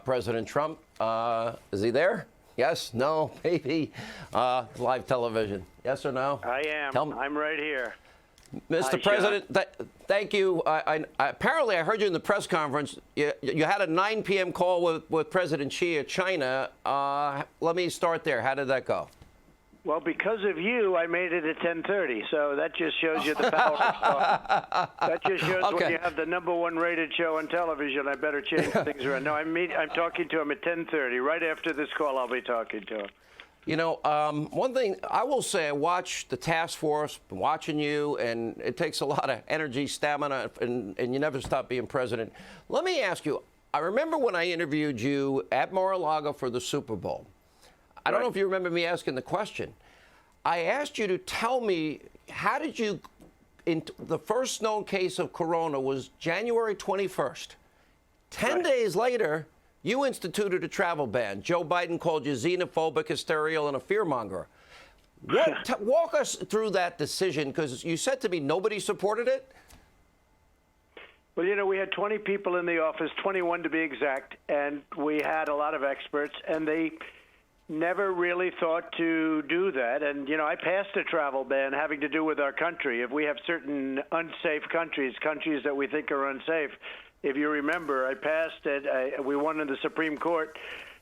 President Trump, is he there? Yes, no, maybe. Live television. Yes or no? I am. I'm right here. Mr. President, thank you. Apparently, I heard you in the press conference. You had a 9 p.m. call with President Xi of China. Let me start there. How did that go? Well, because of you, I made it at 10:30. So that just shows you the power of stuff. That just shows when you have the #1 rated show on television, I better change things around. No, I'm talking to him at 10:30. Right after this call, I'll be talking to him. You know, one thing I will say, I watched the task force, been watching you, and it takes a lot of energy, stamina, and you never stop being president. Let me ask you, I remember when I interviewed you at Mar-a-Lago for the Super Bowl. I don't know if you remember me asking the question. I asked you to tell me, how did you, the first known case of corona was January 21st. 10 days later, you instituted a travel ban. Joe Biden called you xenophobic, hysterical, and a fearmonger. Walk us through that decision, because you said to me nobody supported it. Well, you know, we had 20 people in the office, 21 to be exact, and we had a lot of experts, and they never really thought to do that. And, you know, I passed a travel ban having to do with our country. If we have certain unsafe countries that we think are unsafe, if you remember, I passed it. We won in the Supreme Court.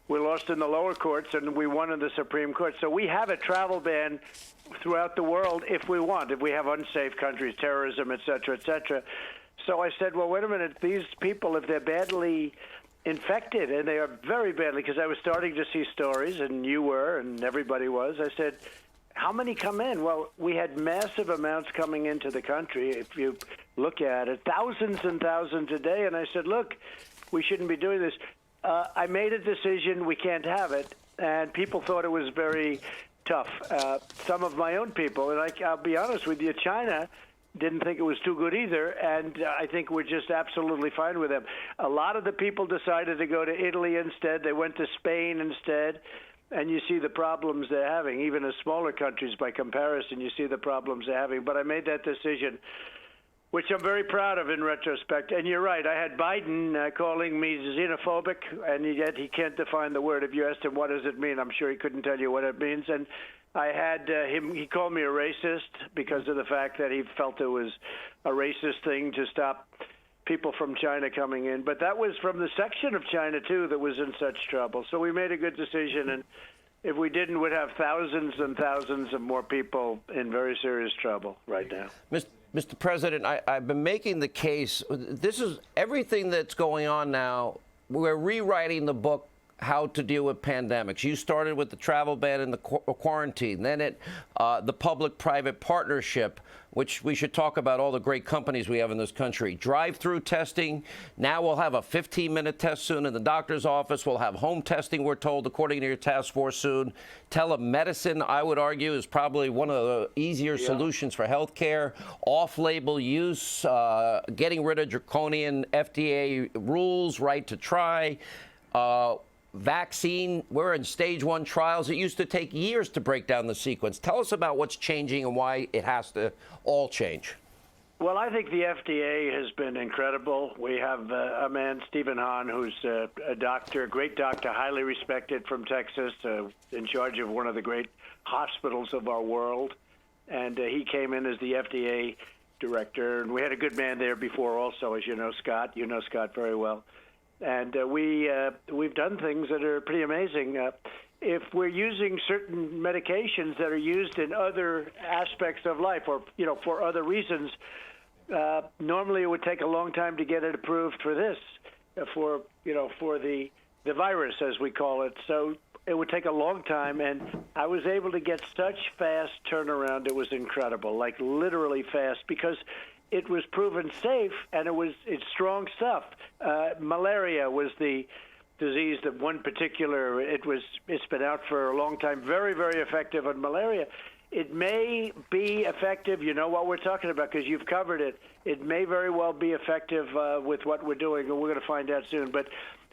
We lost in the lower courts, and we won in the Supreme Court. So we have a travel ban throughout the world if we want, if we have unsafe countries, terrorism, et cetera, et cetera. So I said, well, wait a minute. These people, if they're badly infected, and they are very badly, because I was starting to see stories, and you were, and everybody was. I said, how many come in? Well, we had massive amounts coming into the country. If you look at it, thousands and thousands a day. And I said, look, we shouldn't be doing this. I made a decision. We can't have it. And people thought it was very tough. Some of my own people, and I'll be honest with you, China didn't think it was too good either, and I think we're just absolutely fine with them. A lot of the people decided to go to Italy instead. They went to Spain instead, and you see the problems they're having. Even as smaller countries, by comparison, you see the problems they're having. But I made that decision, which I'm very proud of in retrospect. And you're right, I had Biden calling me xenophobic, and yet he can't define the word. If you asked him what does it mean, I'm sure he couldn't tell you what it means. And I had he called me a racist because of the fact that he felt it was a racist thing to stop people from China coming in. But that was from the section of China, too, that was in such trouble. So we made a good decision, and if we didn't, we'd have thousands and thousands of more people in very serious trouble right now. Mr. President, I've been making the case. This is everything that's going on now. We're rewriting the book, How to Deal with Pandemics. You started with the travel ban and the quarantine, then the public-private partnership, which we should talk about all the great companies we have in this country. Drive-through testing. Now we'll have a 15-minute test soon in the doctor's office. We'll have home testing, we're told, according to your task force soon. Telemedicine, I would argue, is probably one of the easier solutions for health care. Off-label use, getting rid of draconian FDA rules, right to try. Vaccine, we're in stage 1 trials. It used to take years to break down the sequence. Tell us about what's changing and why it has to all change. Well, I think the FDA has been incredible. We have a man, Stephen Hahn, who's a doctor, a great doctor, highly respected from Texas, in charge of one of the great hospitals of our world. And he came in as the FDA director. And we had a good man there before also, as you know, Scott. You know Scott very well. And we've done things that are pretty amazing. If we're using certain medications that are used in other aspects of life, or for other reasons, normally it would take a long time to get it approved for this, for the virus as we call it. So it would take a long time, and I was able to get such fast turnaround. It was incredible, like literally fast, because it was proven safe, and it's strong stuff. Malaria was the disease that one particular, it's been out for a long time, very, very effective on malaria. It may be effective, you know what we're talking about because you've covered it. It may very well be effective with what we're doing, and we're going to find out soon. But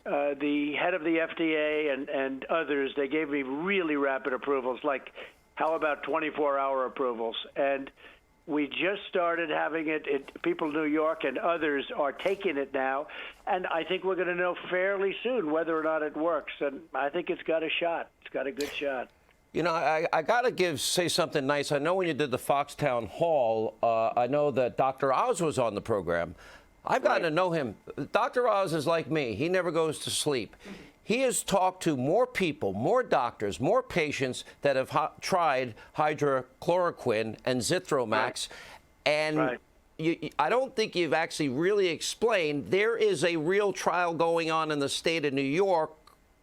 the head of the FDA and others, they gave me really rapid approvals, like how about 24-hour approvals? And We just started having it. People in New York and others are taking it now, and I think we're going to know fairly soon whether or not it works. And I think it's got a shot. It's got a good shot. You know, I got to say something nice. I know when you did the Foxtown Hall, I know that Dr. Oz was on the program. I've gotten to know him. Dr. Oz is like me. He never goes to sleep. He has talked to more people, more doctors, more patients that have tried hydrochloroquine and Zithromax. And I don't think you've actually really explained there is a real trial going on in the state of New York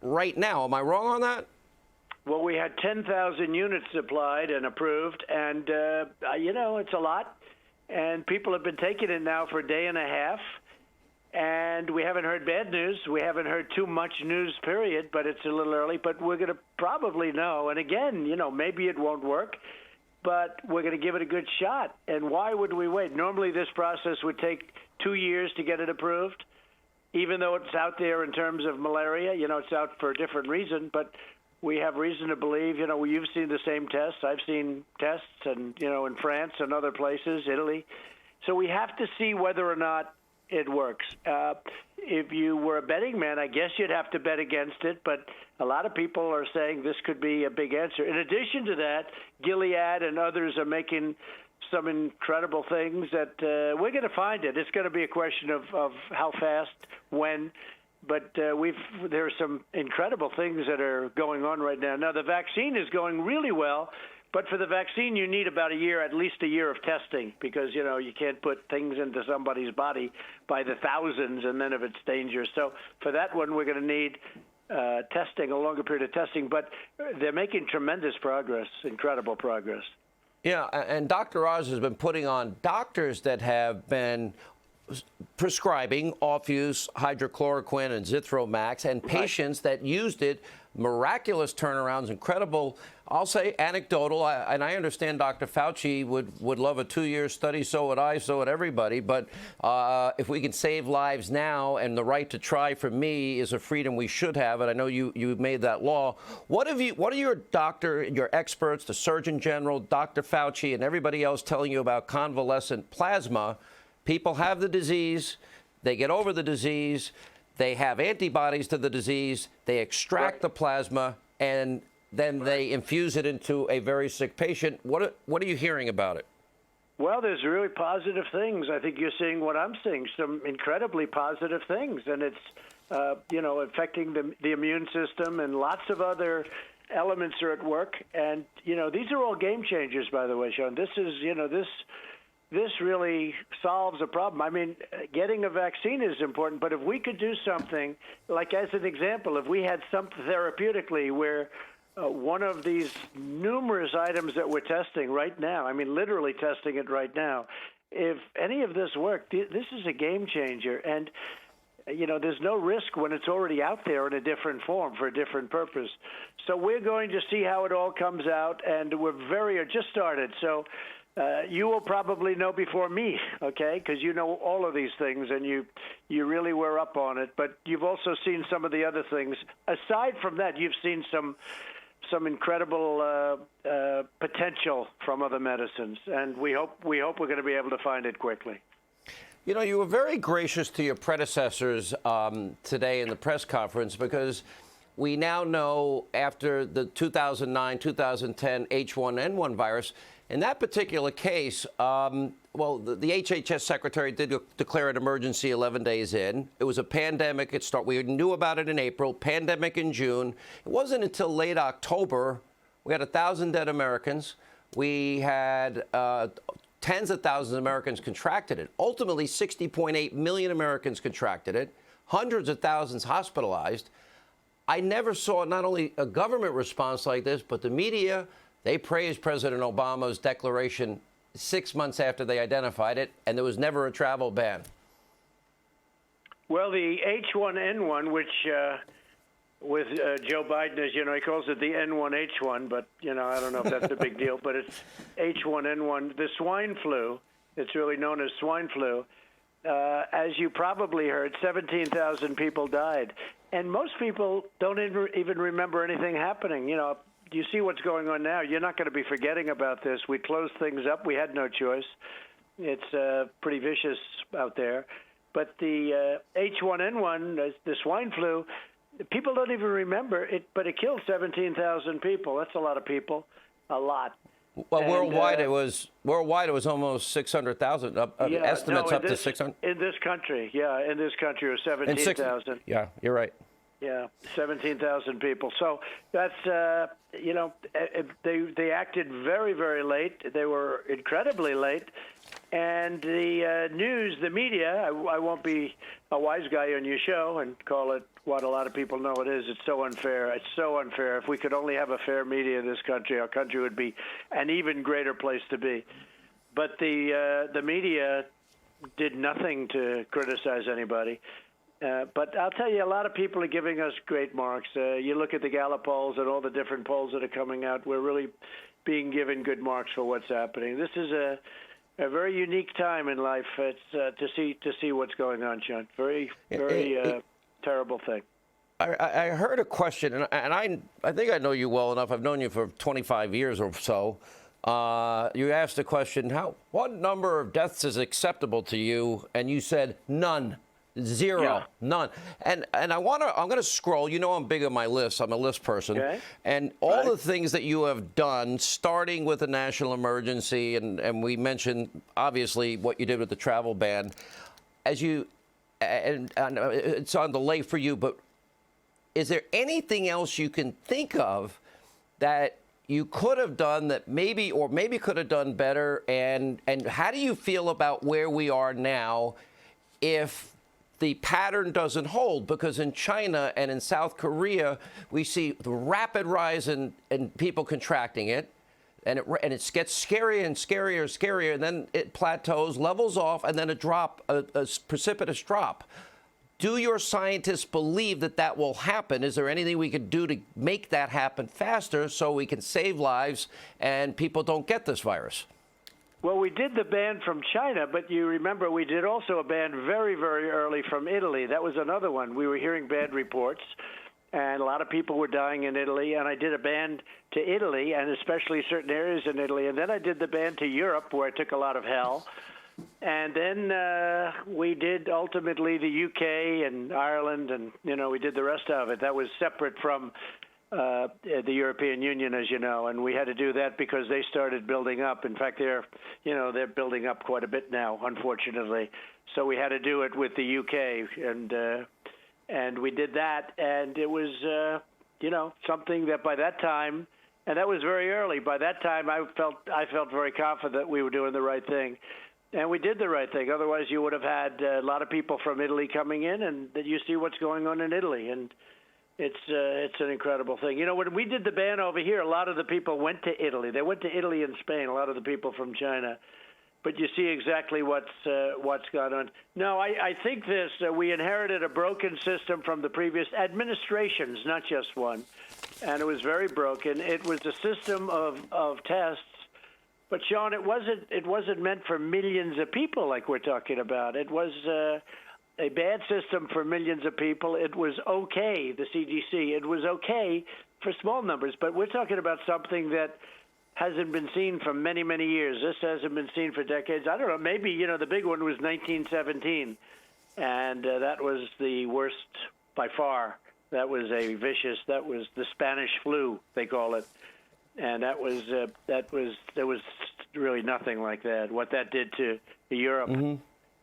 right now. Am I wrong on that? Well, we had 10,000 units supplied and approved, and, you know, it's a lot. And people have been taking it now for a day and a half. And we haven't heard bad news. We haven't heard too much news, period, but it's a little early. But we're going to probably know. And again, you know, maybe it won't work, but we're going to give it a good shot. And why would we wait? Normally this process would take 2 years to get it approved, even though it's out there in terms of malaria. You know, it's out for a different reason, but we have reason to believe, you know, you've seen the same tests. I've seen tests, and, you know, in France and other places, Italy. So we have to see whether or not it works. If you were a betting man, I guess you'd have to bet against it, but a lot of people are saying this could be a big answer. In addition to that, Gilead and others are making some incredible things that we're going to find it. It's going to be a question of how fast, when, but there are some incredible things that are going on right now. Now, the vaccine is going really well. But for the vaccine, you need about a year, at least a year of testing, because, you know, you can't put things into somebody's body by the thousands and then if it's dangerous. So for that one, we're going to need testing, a longer period of testing. But they're making tremendous progress, incredible progress. Yeah, and Dr. Oz has been putting on doctors that have been prescribing off-use hydrochloroquine and Zithromax, and patients that used it, miraculous turnarounds, incredible, I'll say anecdotal, and I understand Dr. Fauci would love a 2-year study, so would I, so would everybody, but if we can save lives now, and the right to try for me is a freedom we should have, and I know you made that law. What are your doctor, your experts, the Surgeon General, Dr. Fauci, and everybody else telling you about convalescent plasma? People have the disease, they get over the disease, they have antibodies to the disease, they extract the plasma, and then they infuse it into a very sick patient. What are you hearing about it? Well, there's really positive things. I think you're seeing what I'm seeing, some incredibly positive things. And it's, you know, affecting the immune system, and lots of other elements are at work. And, you know, these are all game changers, by the way, Sean. This is, you know, this really solves a problem. I mean, getting a vaccine is important, but if we could do something, like as an example, if we had something therapeutically where one of these numerous items that we're testing right now, I mean, literally testing it right now, if any of this worked, this is a game changer. And, you know, there's no risk when it's already out there in a different form for a different purpose. So we're going to see how it all comes out, and we're just started. So you will probably know before me, okay, because you know all of these things, and you really were up on it. But you've also seen some of the other things. Aside from that, you've seen some incredible potential from other medicines, and we hope we're going to be able to find it quickly. You know, you were very gracious to your predecessors today in the press conference, because we now know after the 2009-2010 H1N1 virus, in that particular case, well, the HHS secretary did declare an emergency 11 days in. It was a pandemic. We knew about it in April, pandemic in June. It wasn't until late October. We had 1,000 dead Americans. We had tens of thousands of Americans contracted it. Ultimately, 60.8 million Americans contracted it, hundreds of thousands hospitalized. I never saw not only a government response like this, but the media. They praised President Obama's declaration 6 months after they identified it, and there was never a travel ban. Well, the H1N1, which with Joe Biden, as you know, he calls it the N1H1, but, you know, I don't know if that's a big deal, but it's H1N1. The swine flu, it's really known as swine flu. As you probably heard, 17,000 people died. And most people don't even remember anything happening. You know, you see what's going on now. You're not going to be forgetting about this. We closed things up. We had no choice. It's pretty vicious out there. But the H1N1, the swine flu, people don't even remember it, but it killed 17,000 people. That's a lot of people, a lot. Well, worldwide it was almost 600,000. Estimates up to 600. In this country, in this country it was 17,000. Yeah, you're right. Yeah, 17,000 people. So that's they acted very, very late. They were incredibly late, and the news, the media. I won't be a wise guy on your show and call it what a lot of people know it is. It's so unfair. It's so unfair. If we could only have a fair media in this country, our country would be an even greater place to be. But the media did nothing to criticize anybody. But I'll tell you, a lot of people are giving us great marks. You look at the Gallup polls and all the different polls that are coming out. We're really being given good marks for what's happening. This is a very unique time in life. It's to see what's going on, Sean. Very terrible thing. I heard a question, and I think I know you well enough. I've known you for 25 years or so. You asked the question, what number of deaths is acceptable to you? And you said none. Zero, none. And I'm going to scroll. You know I'm big on my list. I'm a list person. Okay. And all the things that you have done, starting with the national emergency, and we mentioned, obviously, what you did with the travel ban. And it's on delay for you, but is there anything else you can think of that you could have done that maybe could have done better? And how do you feel about where we are now if the pattern doesn't hold? Because in China and in South Korea, we see the rapid rise in people contracting it, and it gets scarier and scarier, and then it plateaus, levels off, and then a precipitous drop. Do your scientists believe that will happen? Is there anything we could do to make that happen faster so we can save lives and people don't get this virus? Well, we did the ban from China, but you remember we did also a ban very, very early from Italy. That was another one. We were hearing bad reports, and a lot of people were dying in Italy, and I did a ban to Italy, and especially certain areas in Italy. And then I did the ban to Europe, where I took a lot of hell. And then we did ultimately the UK and Ireland, and, we did the rest of it. That was separate from the European Union, as you know, and we had to do that because they started building up. In fact, they're building up quite a bit now, unfortunately. So we had to do it with the UK, and we did that, and it was something that by that time, and that was very early. By that time, I felt very confident that we were doing the right thing, and we did the right thing. Otherwise, you would have had a lot of people from Italy coming in, and you see what's going on in Italy, and it's an incredible thing. When we did the ban over here, a lot of the people went to Italy. They went to Italy and Spain, a lot of the people from China. But you see exactly what's gone on. No, I think we inherited a broken system from the previous administrations, not just one. And it was very broken. It was a system of tests. But, Sean, it wasn't meant for millions of people like we're talking about. It was a bad system for millions of people. It was okay, the CDC. It was okay for small numbers, but we're talking about something that hasn't been seen for many, many years. This hasn't been seen for decades. I don't know, maybe, the big one was 1917, and that was the worst by far. That was that was the Spanish flu, they call it. And there was really nothing like that. What that did to Europe. Mm-hmm.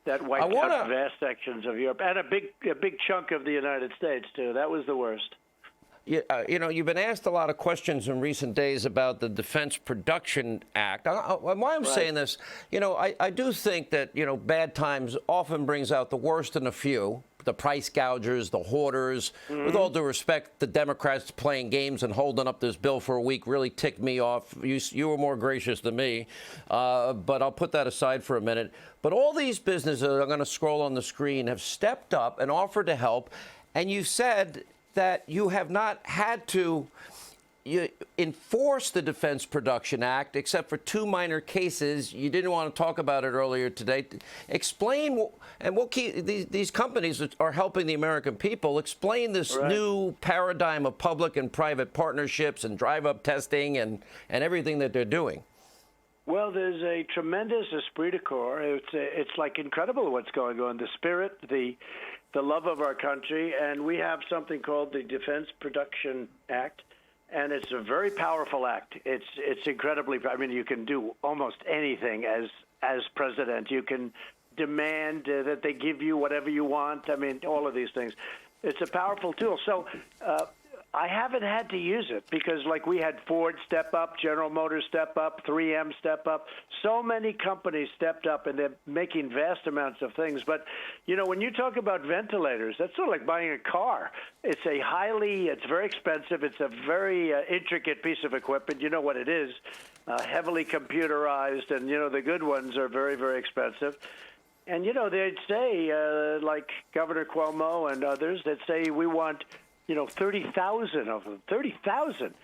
That wiped out vast sections of Europe and a big chunk of the United States, too. That was the worst. You've been asked a lot of questions in recent days about the Defense Production Act. Why I'm saying this, I do think that, bad times often brings out the worst in a few. The price gougers, the hoarders. Mm-hmm. With all due respect, the Democrats playing games and holding up this bill for a week really ticked me off. You were more gracious than me, but I'll put that aside for a minute. But all these businesses, I'm going to scroll on the screen, have stepped up and offered to help. And you said that you have not had to you enforced the Defense Production Act, except for 2 minor cases. You didn't want to talk about it earlier today. Explain, and we'll keep these companies that are helping the American people. Explain this new paradigm of public and private partnerships and drive-up testing and everything that they're doing. Well, there's a tremendous esprit de corps. It's like incredible what's going on. The spirit, the love of our country, and we have something called the Defense Production Act, and it's a very powerful act. It's incredibly. I mean, you can do almost anything as president. You can demand that they give you whatever you want. I mean, all of these things. It's a powerful tool. So I haven't had to use it because, like, we had Ford step up, General Motors step up, 3M step up. So many companies stepped up, and they're making vast amounts of things. But, you know, when you talk about ventilators, that's sort of like buying a car. It's very expensive. It's a very intricate piece of equipment. You know what it is, heavily computerized, and, you know, the good ones are very, very expensive. And, you know, they'd say, like Governor Cuomo and others, they'd say we want 30,000 of them. 30,000.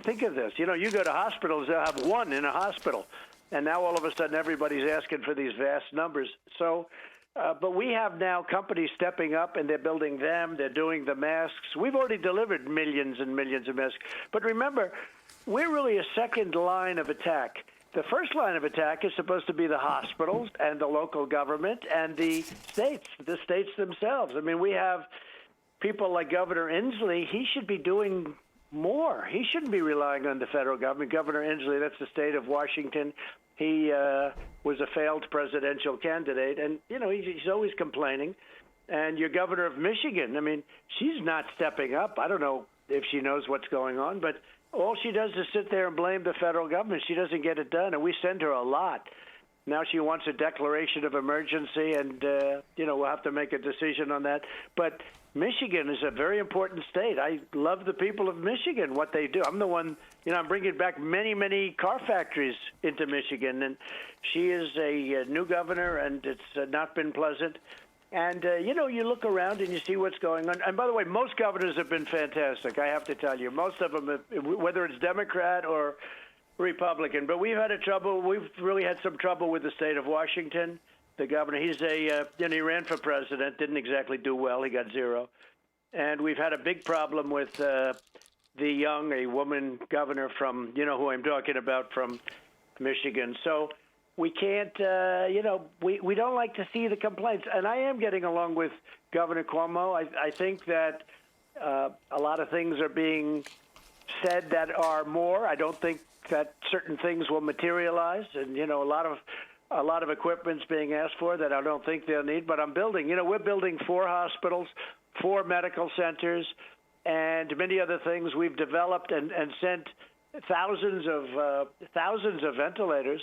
Think of this. You know, you go to hospitals, they'll have one in a hospital. And now all of a sudden everybody's asking for these vast numbers. So, but we have now companies stepping up, and they're building them. They're doing the masks. We've already delivered millions and millions of masks. But remember, we're really a second line of attack. The first line of attack is supposed to be the hospitals and the local government and the states themselves. I mean, we have people like Governor Inslee. He should be doing more. He shouldn't be relying on the federal government. Governor Inslee, that's the state of Washington. He was a failed presidential candidate, and, you know, he's always complaining. And your governor of Michigan, I mean, she's not stepping up. I don't know if she knows what's going on, but all she does is sit there and blame the federal government. She doesn't get it done, and we send her a lot. Now she wants a declaration of emergency, and, we'll have to make a decision on that. But Michigan is a very important state. I love the people of Michigan, what they do. I'm the one, I'm bringing back many, many car factories into Michigan. And she is a new governor, and it's not been pleasant. And, you look around and you see what's going on. And by the way, most governors have been fantastic, I have to tell you. Most of them, whether it's Democrat or Republican. But we've really had some trouble with the state of Washington. The governor, he ran for president, didn't exactly do well. He got 0. And we've had a big problem with a woman governor from, you know who I'm talking about, from Michigan. So we can't, we don't like to see the complaints. And I am getting along with Governor Cuomo. I think that a lot of things are being said that are more. I don't think that certain things will materialize. And, a lot of equipment's being asked for that I don't think they'll need, but I'm building. We're building 4 hospitals, 4 medical centers, and many other things. We've developed and sent thousands of ventilators,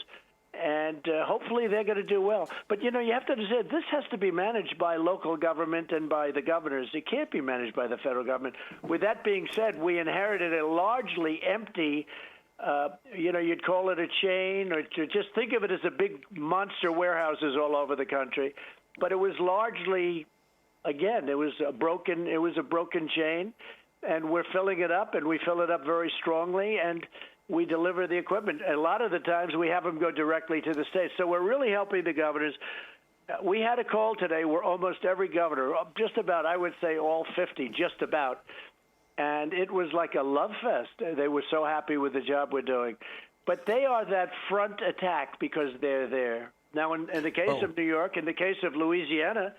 and hopefully they're going to do well. But, you have to understand, this has to be managed by local government and by the governors. It can't be managed by the federal government. With that being said, we inherited a largely empty you'd call it a chain, or to just think of it as a big monster warehouses all over the country. But it was largely, again, it was a broken chain, and we're filling it up, and we fill it up very strongly, and we deliver the equipment. A lot of the times we have them go directly to the states. So we're really helping the governors. We had a call today where almost every governor, just about, I would say all 50, just about, and it was like a love fest. They were so happy with the job we're doing. But they are that front attack because they're there. Now, in the case of New York, in the case of Louisiana,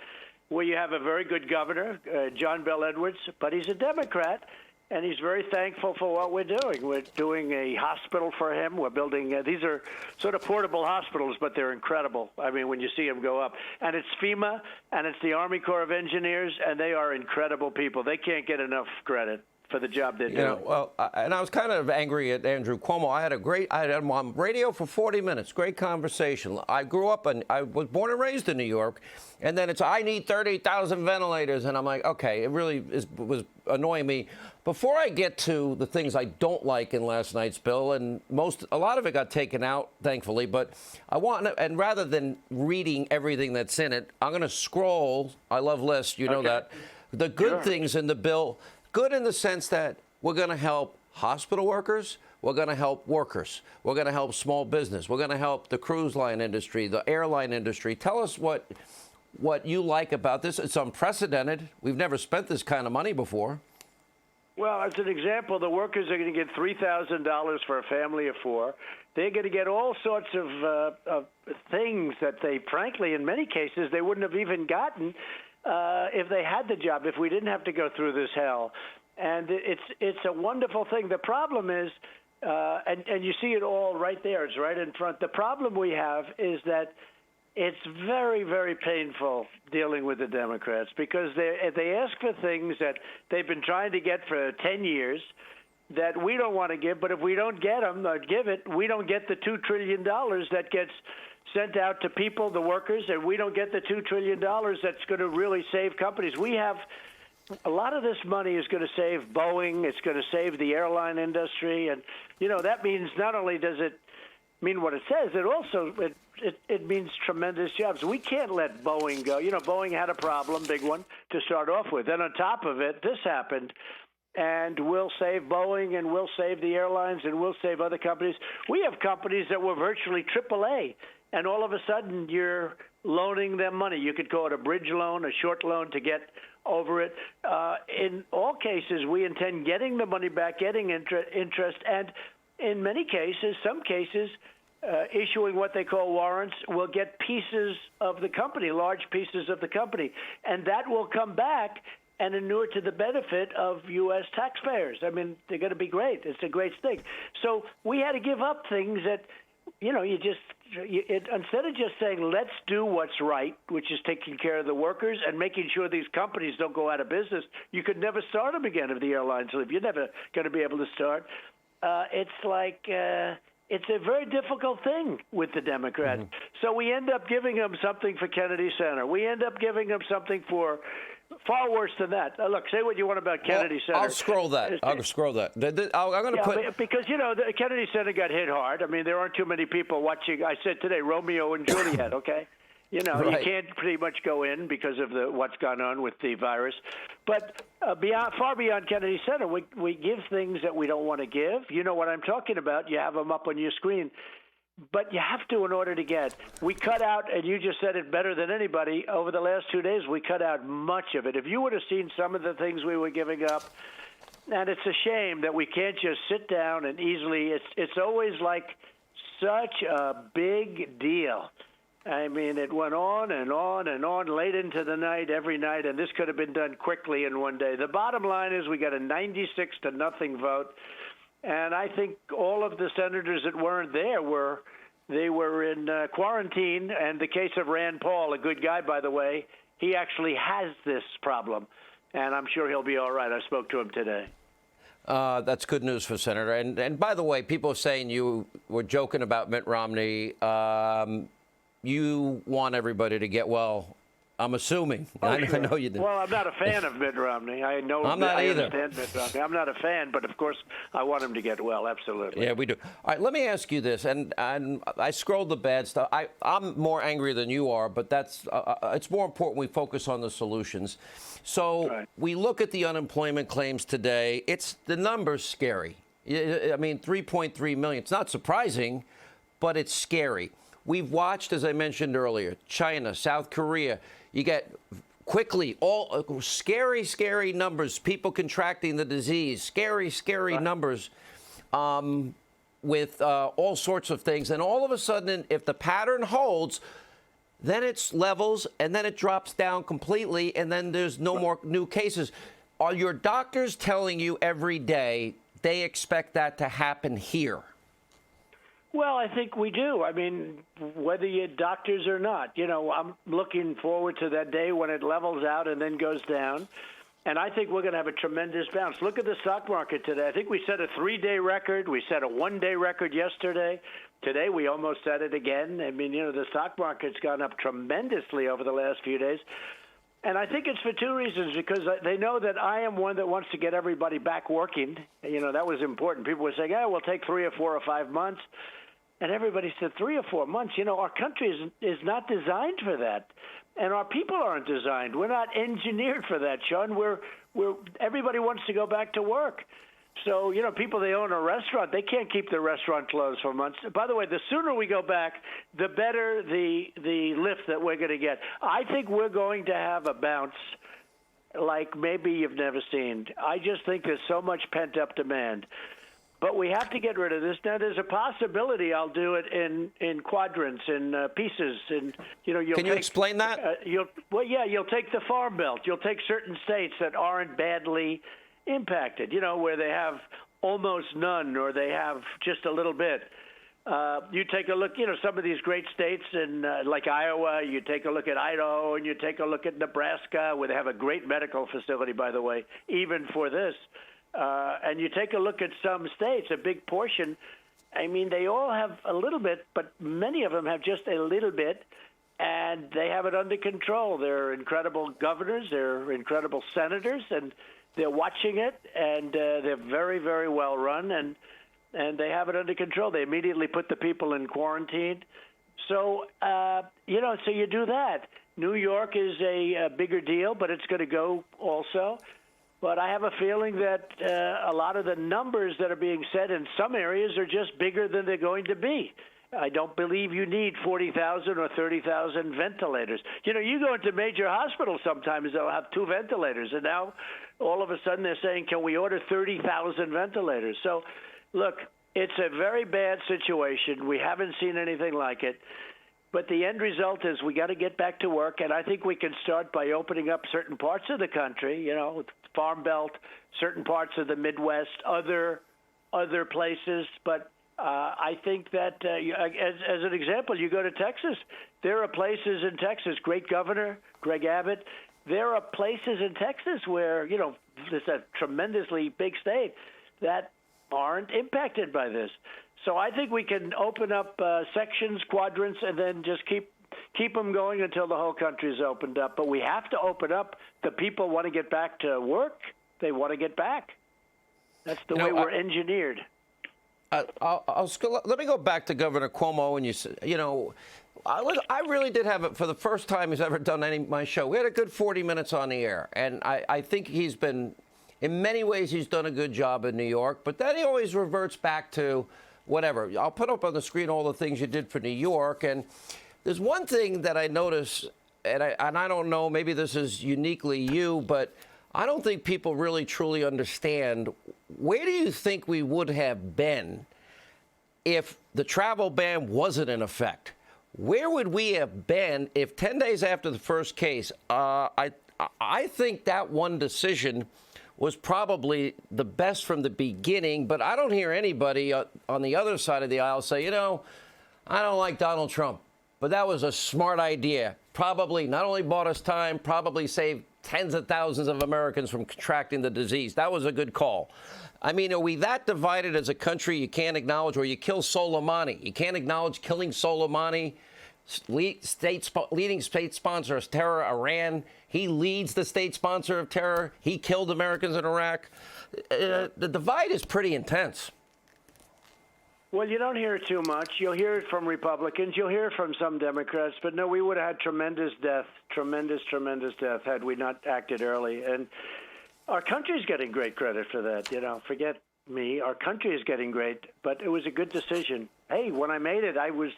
where you have a very good governor, John Bel Edwards, but he's a Democrat, and he's very thankful for what we're doing. We're doing a hospital for him. We're building these are sort of portable hospitals, but they're incredible. I mean, when you see them go up. And it's FEMA, and it's the Army Corps of Engineers, and they are incredible people. They can't get enough credit for the job they're doing. And I was kind of angry at Andrew Cuomo. I had him on radio for 40 minutes. Great conversation. I grew up I was born and raised in New York, and then I need 30,000 ventilators, and I'm like, okay, it really was annoying me. Before I get to the things I don't like in last night's bill, and a lot of it got taken out, thankfully, but and rather than reading everything that's in it, I'm going to scroll. I love lists, you know that. The good things in the bill. Good in the sense that we're going to help hospital workers. We're going to help workers. We're going to help small business. We're going to help the cruise line industry, the airline industry. Tell us what you like about this. It's unprecedented. We've never spent this kind of money before. Well, as an example, the workers are going to get $3,000 for a family of four. They're going to get all sorts of things that they, frankly, in many cases, they wouldn't have even gotten if they had the job, if we didn't have to go through this hell. And it's a wonderful thing. The problem is, and you see it all right there. It's right in front. The problem we have is that it's very, very painful dealing with the Democrats because they ask for things that they've been trying to get for 10 years that we don't want to give. But if we don't get them or give it, we don't get the $2 trillion that gets sent out to people, the workers, and we don't get the $2 trillion that's going to really save companies. We have a lot of this money is going to save Boeing. It's going to save the airline industry. And, that means not only does it mean what it says, it also it means tremendous jobs. We can't let Boeing go. Boeing had a problem, big one, to start off with. Then on top of it, this happened. And we'll save Boeing, and we'll save the airlines, and we'll save other companies. We have companies that were virtually AAA, and all of a sudden you're loaning them money. You could call it a bridge loan, a short loan to get over it. In all cases, we intend getting the money back, getting interest, and in many cases, some cases, issuing what they call warrants, will get pieces of the company, large pieces of the company, and that will come back and inure to the benefit of U.S. taxpayers. I mean, they're going to be great. It's a great thing. So we had to give up things that, instead of just saying, let's do what's right, which is taking care of the workers and making sure these companies don't go out of business. You could never start them again if the airlines leave. You're never going to be able to start. It's like it's a very difficult thing with the Democrats. Mm-hmm. So we end up giving them something for Kennedy Center. We end up giving them something for far worse than that. Look, say what you want about Kennedy Center. I'll scroll that. I'm going to put... Because, the Kennedy Center got hit hard. I mean, there aren't too many people watching. I said today, Romeo and Juliet, okay? You right. can't pretty much go in because of what's gone on with the virus. But far beyond Kennedy Center, we give things that we don't want to give. You know what I'm talking about. You have them up on your screen. But you have to in order to get. We cut out, and you just said it better than anybody, over the last 2 days, we cut out much of it. If you would have seen some of the things we were giving up, and it's a shame that we can't just sit down and easily, it's always like such a big deal. I mean, it went on and on and on late into the night, every night, and this could have been done quickly in one day. The bottom line is we got a 96-0 vote. And I think all of the senators that weren't there were in quarantine. And the case of Rand Paul, a good guy, by the way, he actually has this problem. And I'm sure he'll be all right. I spoke to him today. That's good news for Senator. And by the way, people are saying you were joking about Mitt Romney. You want everybody to get well. I'm assuming. I know you did. Well, I'm not a fan of Mitt Romney. I know. I'm not either. I understand Mitt Romney. I'm not a fan, but of course, I want him to get well. Absolutely. Yeah, we do. All right, let me ask you this, and I scrolled the bad stuff. I'm more angry than you are, but it's more important we focus on the solutions. So we look at the unemployment claims today. The number's scary. I mean, 3.3 million. It's not surprising, but it's scary. We've watched, as I mentioned earlier, China, South Korea. You get quickly all scary, scary numbers, people contracting the disease, scary, scary numbers with all sorts of things. And all of a sudden, if the pattern holds, then it levels and then it drops down completely and then there's no more new cases. Are your doctors telling you every day they expect that to happen here? Well, I think we do. I mean, whether you're doctors or not, I'm looking forward to that day when it levels out and then goes down. And I think we're going to have a tremendous bounce. Look at the stock market today. I think we set a 3-day record. We set a 1-day record yesterday. Today, we almost set it again. I mean, the stock market's gone up tremendously over the last few days. And I think it's for two reasons, because they know that I am one that wants to get everybody back working. That was important. People were saying, we'll take 3 or 4 or 5 months. And everybody said 3 or 4 months. Our country is not designed for that. And our people aren't designed. We're not engineered for that, Sean. Everybody wants to go back to work. So, people, they own a restaurant, they can't keep the restaurant closed for months. By the way, the sooner we go back, the better the lift that we're going to get. I think we're going to have a bounce like maybe you've never seen. I just think there's so much pent-up demand. But we have to get rid of this. Now, there's a possibility I'll do it in quadrants, in pieces. And, you'll Can you explain that? You'll take the Farm Belt. You'll take certain states that aren't badly impacted, where they have almost none or they have just a little bit. You take a look, some of these great states in like Iowa, you take a look at Idaho, and you take a look at Nebraska, where they have a great medical facility, by the way, even for this. And you take a look at some states, a big portion, I mean, they all have a little bit, but many of them have just a little bit, and they have it under control. They're incredible governors, they're incredible senators, and they're watching it, and they're very, very well run, and they have it under control. They immediately put the people in quarantine. So, so you do that. New York is a bigger deal, but it's going to go also. But I have a feeling that a lot of the numbers that are being said in some areas are just bigger than they're going to be. I don't believe you need 40,000 or 30,000 ventilators. You go into major hospitals sometimes, they'll have 2 ventilators. And now all of a sudden they're saying, can we order 30,000 ventilators? So, look, it's a very bad situation. We haven't seen anything like it. But the end result is we got to get back to work, and I think we can start by opening up certain parts of the country, Farm Belt, certain parts of the Midwest, other places. But I think that, as an example, you go to Texas. There are places in Texas, great governor, Greg Abbott. There are places in Texas where, it's a tremendously big state that aren't impacted by this. So I think we can open up sections, quadrants, and then just keep them going until the whole country is opened up. But we have to open up. The people want to get back to work. They want to get back. That's the way we're engineered. Let me go back to Governor Cuomo. And you said, I really did have it for the first time he's ever done my show. We had a good 40 minutes on the air, and I think he's been, in many ways, he's done a good job in New York. But then he always reverts back to whatever. I'll put up on the screen all the things you did for New York. And there's one thing that I notice, and I don't know, maybe this is uniquely you, but I don't think people really truly understand. Where do you think we would have been if the travel ban wasn't in effect? Where would we have been if 10 days after the first case? I think that one decision was probably the best from the beginning, but I don't hear anybody on the other side of the aisle say, I don't like Donald Trump, but that was a smart idea. Probably not only bought us time, probably saved tens of thousands of Americans from contracting the disease. That was a good call. I mean, are we that divided as a country you can't acknowledge, or you kill Soleimani? You can't acknowledge killing Soleimani, leading state sponsor of terror, Iran. He leads the state sponsor of terror. He killed Americans in Iraq. The divide is pretty intense. Well, you don't hear it too much. You'll hear it from Republicans. You'll hear it from some Democrats. But no, we would have had tremendous death had we not acted early. And our country's getting great credit for that. Forget me. Our country is getting great. But it was a good decision. Hey, when I made it, I would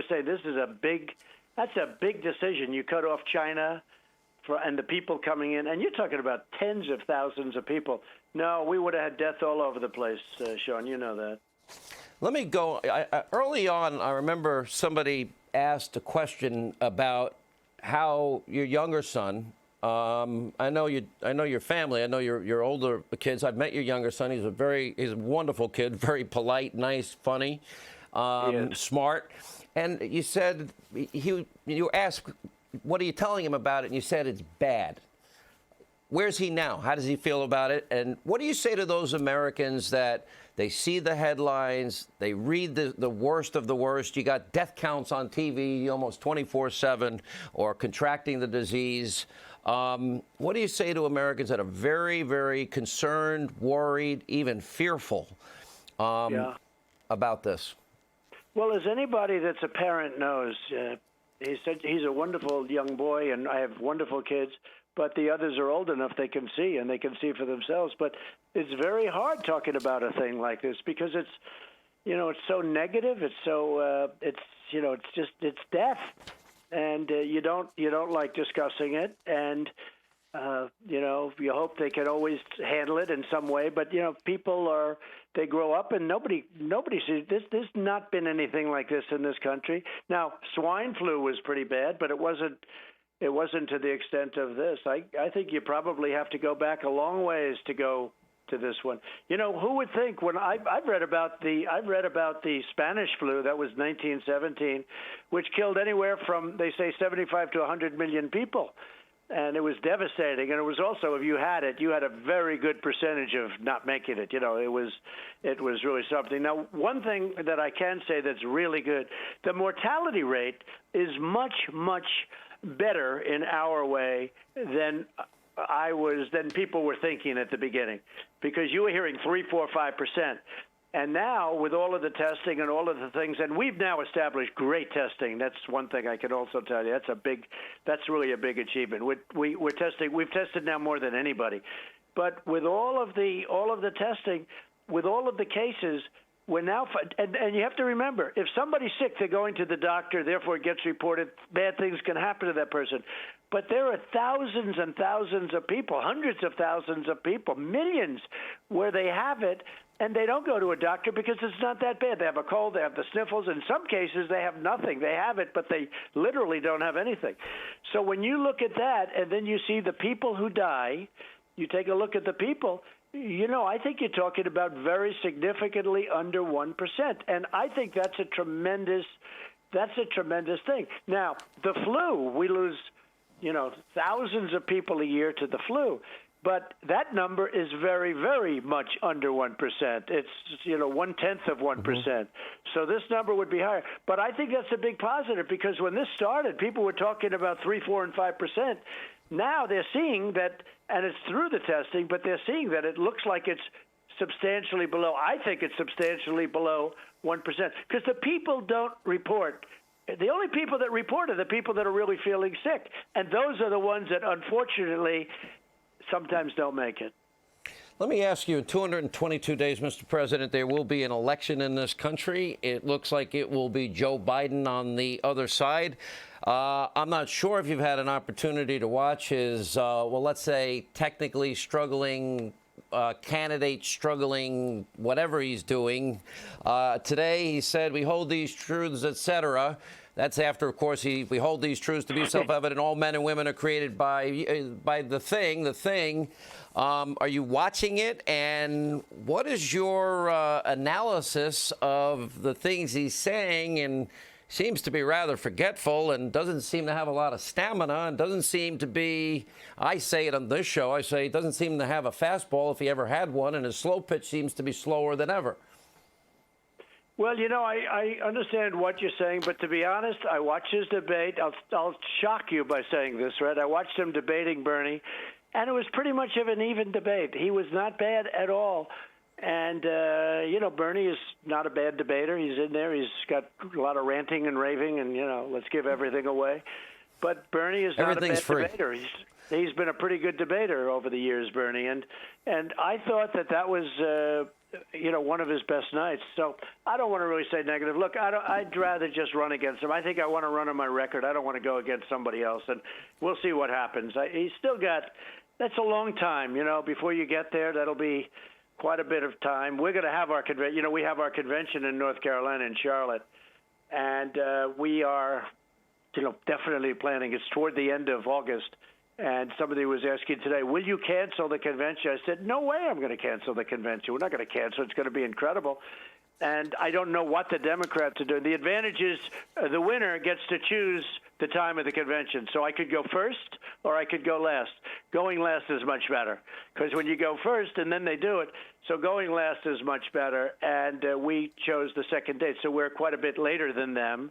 say that's a big decision. You cut off China and the people coming in, and you're talking about tens of thousands of people. No, we would have had death all over the place, Sean. You know that. Let me go. Early on, I remember somebody asked a question about how your younger son. I know your family. I know your older kids. I've met your younger son. He's a wonderful kid. Very polite, nice, funny, smart. And you said you asked, what are you telling him about it? And you said it's bad. Where's he now? How does he feel about it? And what do you say to those Americans that they see the headlines, they read the worst of the worst? You got death counts on TV almost 24/7, or contracting the disease. What do you say to Americans that are very, very concerned, worried, even fearful about this? Well, as anybody that's a parent knows, he said he's a wonderful young boy, and I have wonderful kids. but the others are old enough they can see, and they can see for themselves. But it's very hard talking about a thing like this because it's, it's so negative. It's so, it's death, and you don't like discussing it, and you hope they can always handle it in some way. But people they grow up, and nobody sees this. There's not been anything like this in this country. Now, swine flu was pretty bad, but it wasn't to the extent of this. I think you probably have to go back a long ways to go to this one. Who would think when I've read about the Spanish flu that was 1917, which killed anywhere from, they say, 75 to 100 million people. And it was devastating. And it was also, if you had it, you had a very good percentage of not making it. It was really something. Now, one thing that I can say that's really good, the mortality rate is much, much better in our way than people were thinking at the beginning, because you were hearing 3, 4, 5%. And now, with all of the testing and all of the things, and we've now established great testing. That's one thing I can also tell you. That's really a big achievement. We're testing. We've tested now more than anybody. But with all of the testing, with all of the cases, we're now, and you have to remember, if somebody's sick, they're going to the doctor. Therefore, it gets reported. Bad things can happen to that person. But there are thousands and thousands of people, hundreds of thousands of people, millions, where they have it, and they don't go to a doctor because it's not that bad. They have a cold, they have the sniffles. In some cases, they have nothing. They have it, but they literally don't have anything. So when you look at that, and then you see the people who die, you take a look at the people, I think you're talking about very significantly under 1%. And I think that's a tremendous thing. Now, the flu, we lose thousands of people a year to the flu. But that number is very, very much under 1%. It's, 1/10 of 1%. Mm-hmm. So this number would be higher. But I think that's a big positive, because when this started, people were talking about 3, 4, and 5%. Now they're seeing that, and it's through the testing, but they're seeing that it looks like it's substantially below. I think it's substantially below 1%, because the people don't report. The only people that report are the people that are really feeling sick. And those are the ones that, unfortunately, sometimes don't make it. Let me ask you, in 222 days, Mr. President, there will be an election in this country. It looks like it will be Joe Biden on the other side. I'm not sure if you've had an opportunity to watch his, let's say, technically struggling candidate, struggling whatever he's doing. Today he said, we hold these truths, etc. That's after, of course, we hold these truths to be self-evident. All men and women are created by the thing. Are you watching it? And what is your analysis of the things he's saying? And seems to be rather forgetful and doesn't seem to have a lot of stamina and doesn't seem to be, I say it on this show, I say he doesn't seem to have a fastball if he ever had one, and his slow pitch seems to be slower than ever. Well, I understand what you're saying, but to be honest, I watched his debate. I'll shock you by saying this, right? I watched him debating Bernie, and it was pretty much of an even debate. He was not bad at all. And, Bernie is not a bad debater. He's in there. He's got a lot of ranting and raving and, let's give everything away. But Bernie is not a bad debater. He's been a pretty good debater over the years, Bernie. And I thought that was, one of his best nights. So I don't want to really say negative. Look, I'd rather just run against him. I think I want to run on my record. I don't want to go against somebody else. And we'll see what happens. He's still got – that's a long time, before you get there. That'll be – quite a bit of time. We're going to have our convention. We have our convention in North Carolina, in Charlotte, and we are, definitely planning. It's toward the end of August, and somebody was asking today, will you cancel the convention? I said, no way I'm going to cancel the convention. We're not going to cancel. It's going to be incredible. And I don't know what the Democrats are doing. The advantage is the winner gets to choose the time of the convention. So I could go first or I could go last. Going last is much better, because when you go first and then they do it, so going last is much better. And we chose the second date, so we're quite a bit later than them,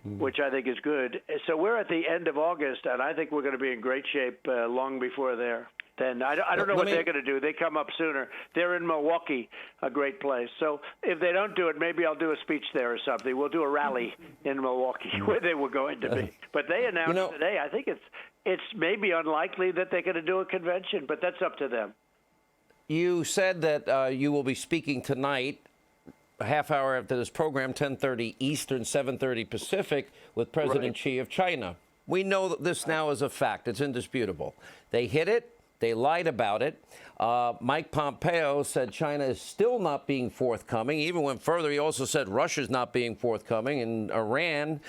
which I think is good. So we're at the end of August, and I think we're going to be in great shape long before there. Then I don't know what they're going to do. They come up sooner. They're in Milwaukee, a great place. So if they don't do it, maybe I'll do a speech there or something. We'll do a rally in Milwaukee where they were going to be. But they announced today, I think it's it's maybe unlikely that they're going to do a convention, but that's up to them. You said that you will be speaking tonight, a half hour after this program, 10:30 Eastern, 7:30 Pacific, with President Xi of China. We know that this now is a fact. It's indisputable. They hid it. They lied about it. Mike Pompeo said China is still not being forthcoming. He even went further. He also said Russia's not being forthcoming. And Iran,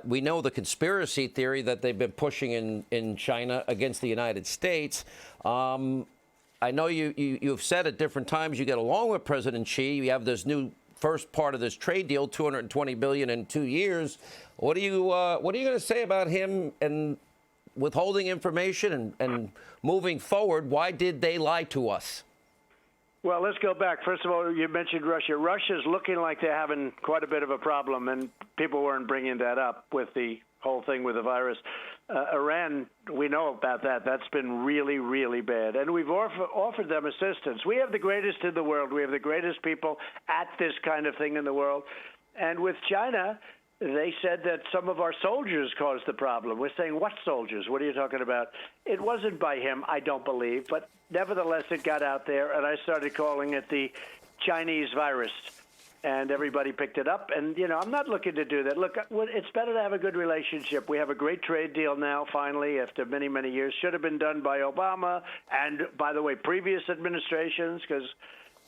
we know the conspiracy theory that they've been pushing in China against the United States. I know you've said at different times you get along with President Xi. You have this new first part of this trade deal, $220 billion in 2 years. What are you going to say about him and withholding information and moving forward? Why did they lie to us? Well, let's go back. First of all, you mentioned Russia. Russia's looking like they're having quite a bit of a problem, and people weren't bringing that up with the whole thing with the virus. Iran, we know about that. That's been really, really bad. And we've offered them assistance. We have the greatest in the world. We have the greatest people at this kind of thing in the world. And with China, they said that some of our soldiers caused the problem. We're saying, what soldiers? What are you talking about? It wasn't by him, I don't believe. But nevertheless, it got out there, and I started calling it the Chinese virus. And everybody picked it up. And, you know, I'm not looking to do that. Look, it's better to have a good relationship. We have a great trade deal now, finally, after many, many years. Should have been done by Obama and, by the way, previous administrations, because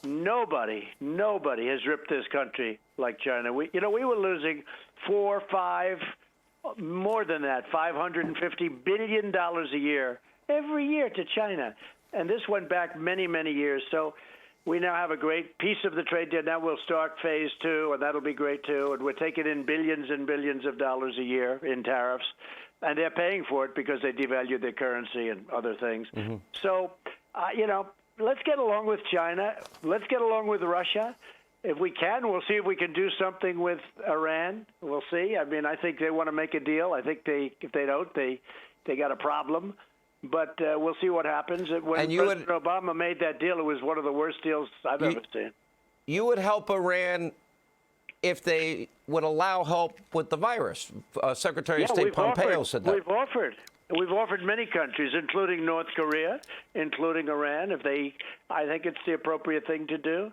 nobody has ripped this country like China. We were losing more than that, $550 billion a year, every year to China. And this went back many, many years. So we now have a great piece of the trade deal. Now we'll start phase 2, and that'll be great, too. And we're taking in billions and billions of dollars a year in tariffs. And they're paying for it because they devalued their currency and other things. Mm-hmm. So, let's get along with China. Let's get along with Russia. If we can, we'll see if we can do something with Iran. We'll see. I mean, I think they want to make a deal. I think if they don't, they got a problem. But we'll see what happens. When President Obama made that deal, it was one of the worst deals I've ever seen. You would help Iran if they would allow help with the virus. Secretary of State Pompeo said that. We've offered many countries, including North Korea, including Iran, I think it's the appropriate thing to do.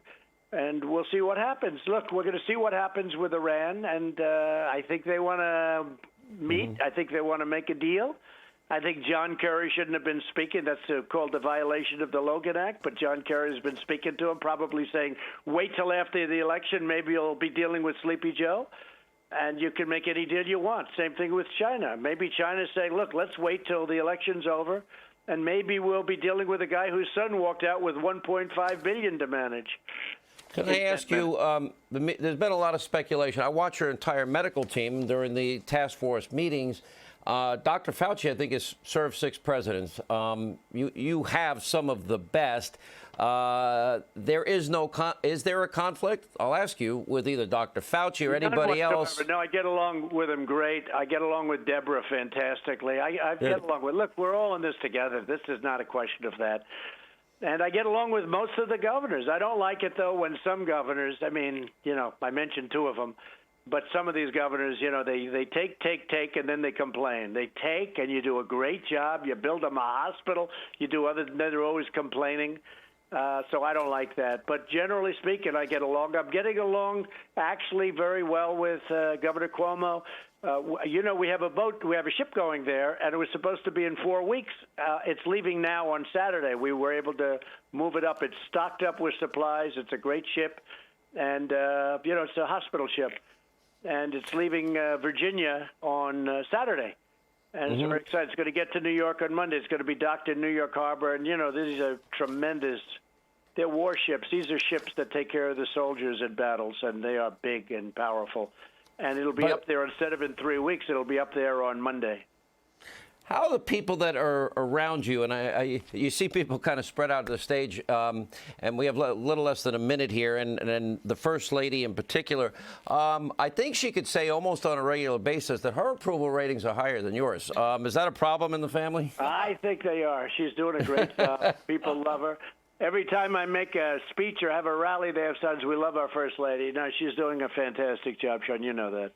And we'll see what happens. Look, we're going to see what happens with Iran, and I think they want to meet. Mm-hmm. I think they want to make a deal. I think John Kerry shouldn't have been speaking. That's called a violation of the Logan Act. But John Kerry has been speaking to him, probably saying, wait till after the election. Maybe you'll be dealing with Sleepy Joe, and you can make any deal you want. Same thing with China. Maybe China's saying, look, let's wait till the election's over, and maybe we'll be dealing with a guy whose son walked out with $1.5 billion to manage. Can I ask you, there's been a lot of speculation. I watch your entire medical team during the task force meetings. Dr. Fauci, I think, has served 6 presidents. You have some of the best. Is there a conflict? I'll ask you, with either Dr. Fauci or anybody else? No, I get along with him great. I get along with Deborah fantastically. I get along with. Look, we're all in this together. This is not a question of that. And I get along with most of the governors. I don't like it, though, when some governors, I mentioned 2 of them, but some of these governors, they take, and then they complain. They take, and you do a great job. You build them a hospital. You do other than they're always complaining. So I don't like that. But generally speaking, I get along. I'm getting along actually very well with Governor Cuomo. We have a ship going there, and it was supposed to be in 4 weeks. It's leaving now on Saturday. We were able to move it up. It's stocked up with supplies. It's a great ship, and it's a hospital ship, and it's leaving Virginia on Saturday. And it's very exciting. It's going to get to New York on Monday. It's going to be docked in New York Harbor, and these are tremendous. They're warships. These are ships that take care of the soldiers in battles, and they are big and powerful. And it'll be up there, instead of in 3 weeks, it'll be up there on Monday. How are the people that are around you, and you see people kind of spread out to the stage, and we have a little less than a minute here, and the First Lady in particular, I think she could say almost on a regular basis that her approval ratings are higher than yours. Is that a problem in the family? I think they are. She's doing a great job. People love her. Every time I make a speech or have a rally, they have signs, we love our First Lady. No, she's doing a fantastic job, Sean. You know that.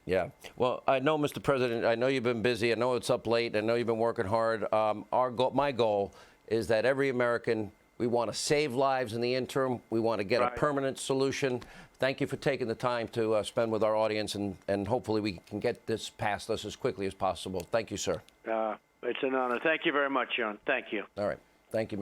Yeah. Well, I know, Mr. President, I know you've been busy. I know it's up late. I know you've been working hard. My goal is that every American, we want to save lives in the interim. We want to get a permanent solution. Thank you for taking the time to spend with our audience, and hopefully we can get this past us as quickly as possible. Thank you, sir. It's an honor. Thank you very much, John. Thank you. All right. Thank you.